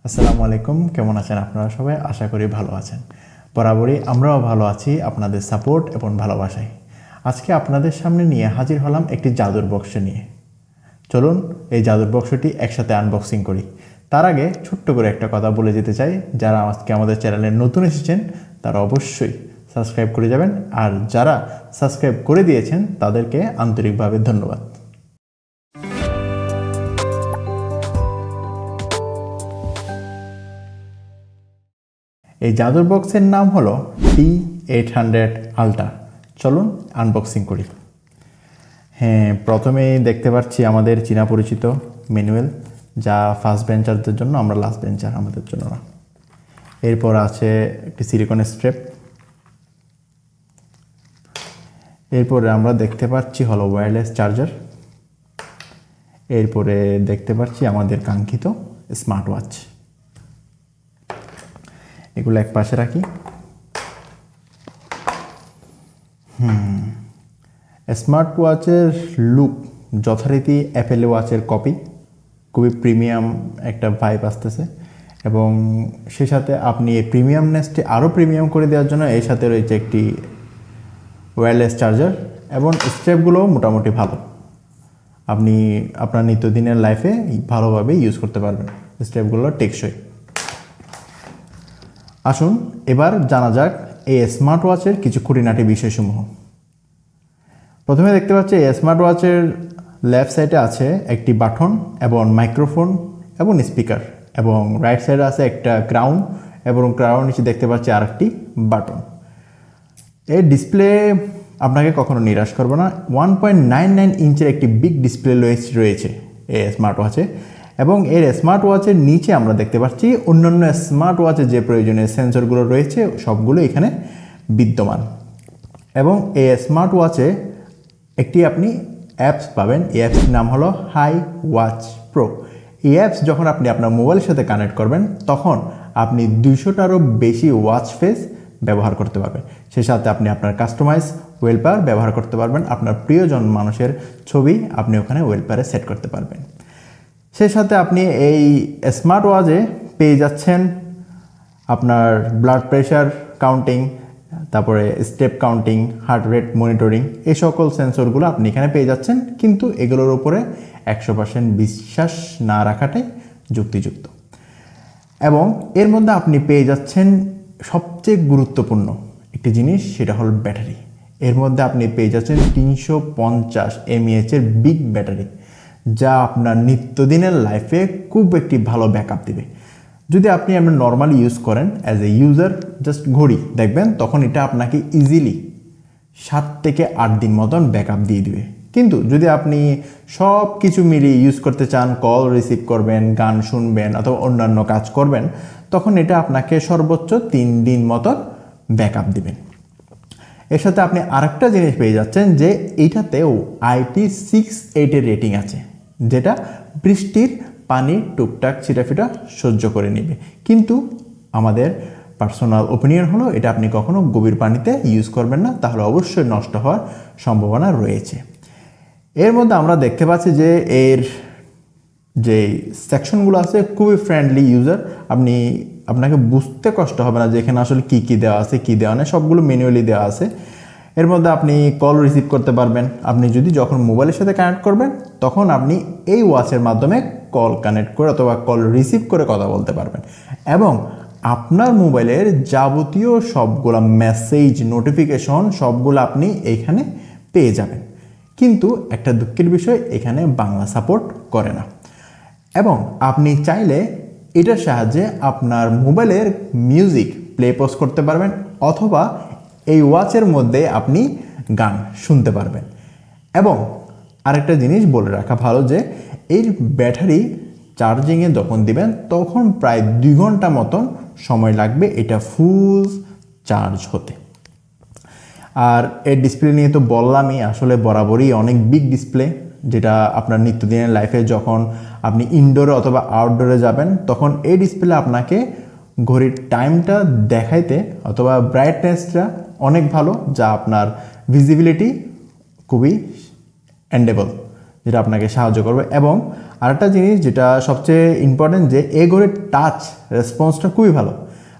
আসসালামু আলাইকুম, কেমন আছেন আপনারা সবাই? আশা করি ভালো আছেন। বরাবরই আমরাও ভালো আছি আপনাদের সাপোর্ট এবং ভালোবাসায়। আজকে আপনাদের সামনে নিয়ে হাজির হলাম একটি জাদুর বক্স নিয়ে। চলুন এই জাদুর বক্সটি একসাথে আনবক্সিং করি। তার আগে ছোট্ট করে একটা কথা বলে যেতে চাই, যারা আজকে আমাদের চ্যানেলে নতুন এসেছেন তারা অবশ্যই সাবস্ক্রাইব করে যাবেন, আর যারা সাবস্ক্রাইব করে দিয়েছেন তাদেরকে আন্তরিকভাবে ধন্যবাদ। এই জাদুর বক্সের নাম হলো T800 আলট্রা। চলুন আনবক্সিং করি। হ্যাঁ, প্রথমেই দেখতে পাচ্ছি আমাদের চীনা পরিচিত ম্যানুয়াল, যা ফার্স্ট বেঞ্চারদের জন্য, আমরা লাস্ট বেঞ্চার, আমাদের জন্য না। এরপর আছে একটি সিলিকন স্ট্রেপ। এরপরে আমরা দেখতে পাচ্ছি হলো ওয়্যারলেস চার্জার। এরপরে দেখতে পাচ্ছি আমাদের কাঙ্ক্ষিত স্মার্ট ওয়াচ। এগুলো এক পাশে রাখি। স্মার্ট ওয়াচের লুক যথারীতি অ্যাপেল ওয়াচের কপি, খুবই প্রিমিয়াম একটা ভাইব আসতেছে, এবং সে সাথে আপনি এই প্রিমিয়ামনেসটি আরও প্রিমিয়াম করে দেওয়ার জন্য এর সাথে রয়েছে একটি ওয়্যারলেস চার্জার, এবং স্টেপগুলোও মোটামুটি ভালো। আপনি আপনার নিত্যদিনের লাইফে ভালোভাবে ইউজ করতে পারবেন, স্টেপগুলো টেকসই। আসুন এবার জানা যাক এই স্মার্ট ওয়াচের কিছু খুঁটিনাটি বিষয়সমূহ। প্রথমে দেখতে পাচ্ছি এই স্মার্ট ওয়াচের লেফট সাইডে আছে একটি বাটন এবং মাইক্রোফোন এবং স্পিকার, এবং রাইট সাইডে আছে একটা ক্রাউন, এবং ক্রাউন নিচে দেখতে পাচ্ছি আরেকটি বাটন। এই ডিসপ্লে আপনাকে কখনো নিরাশ করবে না। 1.99 ইঞ্চের একটি বিগ ডিসপ্লে রয়েছে এই স্মার্ট ওয়াচে, এবং এর স্মার্ট ওয়াচের নিচে আমরা দেখতে পাচ্ছি অন্যান্য স্মার্ট ওয়াচে যে প্রয়োজনীয় সেন্সরগুলো রয়েছে সবগুলো এখানে বিদ্যমান। এবং এই স্মার্ট ওয়াচে একটি আপনি অ্যাপস পাবেন। এই অ্যাপসটির নাম হলো হাই ওয়াচ প্রো। এই অ্যাপস যখন আপনি আপনার মোবাইলের সাথে কানেক্ট করবেন তখন আপনি 200টারও বেশি ওয়াচ ফেস ব্যবহার করতে পারবেন। সেই সাথে আপনি আপনার কাস্টমাইজ ওয়েলপেয়ার ব্যবহার করতে পারবেন। আপনার প্রিয়জন মানুষের ছবি আপনি ওখানে ওয়েলপেয়ারে সেট করতে পারবেন। সেই সাথে আপনি এই স্মার্ট ওয়াচে পেয়ে যাচ্ছেন আপনার ব্লাড প্রেশার কাউন্টিং, তারপরে step counting, heart rate monitoring, এই সকল সেন্সরগুলো আপনি এখানে পেয়ে যাচ্ছেন। কিন্তু এগুলোর উপরে 100% বিশ্বাস না রাখাটাই যুক্তিযুক্ত। এবং এর মধ্যে আপনি পেয়ে যাচ্ছেন সবচেয়ে গুরুত্বপূর্ণ একটি জিনিস, সেটা হল ব্যাটারি। এর মধ্যে আপনি পেয়ে যাচ্ছেন 350 mAh এর বিগ ব্যাটারি, যা আপনার নিত্যদিনের লাইফে খুব একটি ভালো ব্যাকআপ দিবে। যদি আপনি নর্মালি ইউজ করেন অ্যাজ এ ইউজার, জাস্ট ঘড়ি দেখবেন, তখন এটা আপনাকে ইজিলি 7 থেকে 8 দিন মতন ব্যাকআপ দিয়ে দিবে। কিন্তু যদি আপনি সব কিছু মিলিয়ে ইউজ করতে চান, কল রিসিভ করবেন, গান শুনবেন অথবা অন্যান্য কাজ করবেন, তখন এটা আপনাকে সর্বোচ্চ 3 দিন মতন ব্যাকআপ দিবেন। এর সাথে আপনি আরেকটা জিনিস পেয়ে যাচ্ছেন যে এইটাতেও IP68 এর রেটিং আছে, যেটা বৃষ্টির পানি টুকটাক ছিটাফিটা সহ্য করে নেবে। কিন্তু আমাদের পার্সোনাল ওপিনিয়ন হলো এটা আপনি কখনো গভীর পানিতে ইউজ করবেন না, তাহলে অবশ্যই নষ্ট হওয়ার সম্ভাবনা রয়েছে। এর মধ্যে আমরা দেখতে পাচ্ছি যে এর যে সেকশনগুলো আছে খুবই ফ্রেন্ডলি ইউজার। আপনাকে বুঝতে কষ্ট হবে না যে এখানে আসলে কী কী দেওয়া আছে, কী দেওয়া নেই, সবগুলো ম্যানুয়ালি দেওয়া আছে। এর মধ্যে আপনি কল রিসিভ করতে পারবেন। আপনি যদি যখন মোবাইলের সাথে কানেক্ট করবেন তখন আপনি এই ওয়াচের মাধ্যমে কল কানেক্ট করে অথবা কল রিসিভ করে কথা বলতে পারবেন, এবং আপনার মোবাইলের যাবতীয় সবগুলো মেসেজ, নোটিফিকেশন সবগুলো আপনি এইখানে পেয়ে যাবেন। কিন্তু একটা দুঃখের বিষয়, এখানে বাংলা সাপোর্ট করে না। এবং আপনি চাইলে এটার সাহায্যে আপনার মোবাইলের মিউজিক প্লে পজ করতে পারবেন, অথবা এই ওয়াচের মধ্যে আপনি গান শুনতে পারবেন। এবং আরেকটা জিনিস বলে রাখা ভালো যে এই ব্যাটারি চার্জিংয়ে যখন দিবেন তখন প্রায় 2 ঘন্টা মতন সময় লাগবে এটা ফুল চার্জ হতে। আর এই ডিসপ্লে নিয়ে তো বললামই, আসলে বরাবরই অনেক বিগ ডিসপ্লে, যেটা আপনার নিত্যদিনের লাইফে যখন আপনি ইনডোরে অথবা আউটডোরে যাবেন তখন এই ডিসপ্লে আপনাকে ঘড়ির টাইমটা দেখাইতে অথবা ব্রাইটনেসটা অনেক ভালো, যা আপনার ভিজিবিলিটি খুবই এন্ডেবল। যেটা আপনাকে সাহায্য করবে। এবং আরেকটা জিনিস যেটা সবচেয়ে ইম্পর্টেন্ট, যে এই ঘড়ির টাচ রেসপন্সটা খুবই ভালো।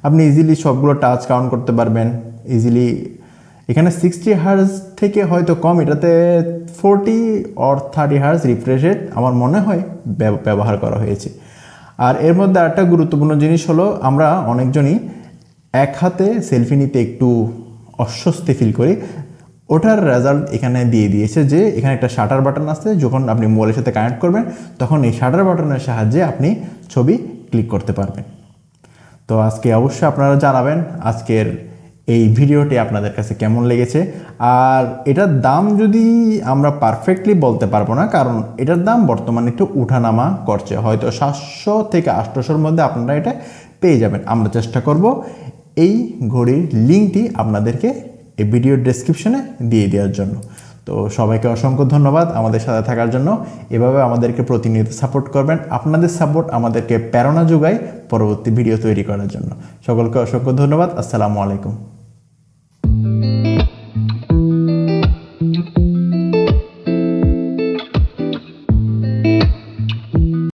আপনি ইজিলি সবগুলো টাচ কাউন্ট করতে পারবেন ইজিলি। এখানে 60 হার্জ থেকে হয়তো কম, এটাতে 40 or 30 হার্জ রিফ্রেশ রেট আমার মনে হয় ব্যবহার করা হয়েছে। আর এর মধ্যে আরেকটা গুরুত্বপূর্ণ জিনিস হলো, আমরা অনেকজনই এক হাতে সেলফি নিতে একটু অস্বস্তি ফিল করি। ওটার রেজাল্ট এখানে দিয়ে দিয়েছে, যে এখানে একটা শাটার বাটন আছে, যখন আপনি মোবাইলের সাথে কানেক্ট করবেন তখন এই শাটার বাটনের সাহায্যে আপনি ছবি ক্লিক করতে পারবেন। তো আজকে অবশ্যই আপনারা জানাবেন আজকের এই ভিডিওটি আপনাদের কাছে কেমন লেগেছে। আর এটার দাম যদি আমরা পারফেক্টলি বলতে পারবো না, কারণ এটার দাম বর্তমানে একটু উঠানামা করছে, হয়তো 700 থেকে 800-র মধ্যে আপনারা এটা পেয়ে যাবেন। আমরা চেষ্টা করব এই ঘড়ির লিঙ্কটি আপনাদেরকে এই ভিডিওর ডেসক্রিপশনে দিয়ে দেওয়ার জন্য। তো সবাইকে অসংখ্য ধন্যবাদ আমাদের সাথে থাকার জন্য। এভাবে আমাদেরকে প্রতিনিয়ত সাপোর্ট করবেন। আপনাদের সাপোর্ট আমাদেরকে প্রেরণা যোগায় পরবর্তী ভিডিও তৈরি করার জন্য। সকলকে অসংখ্য ধন্যবাদ। আসসালামু আলাইকুম।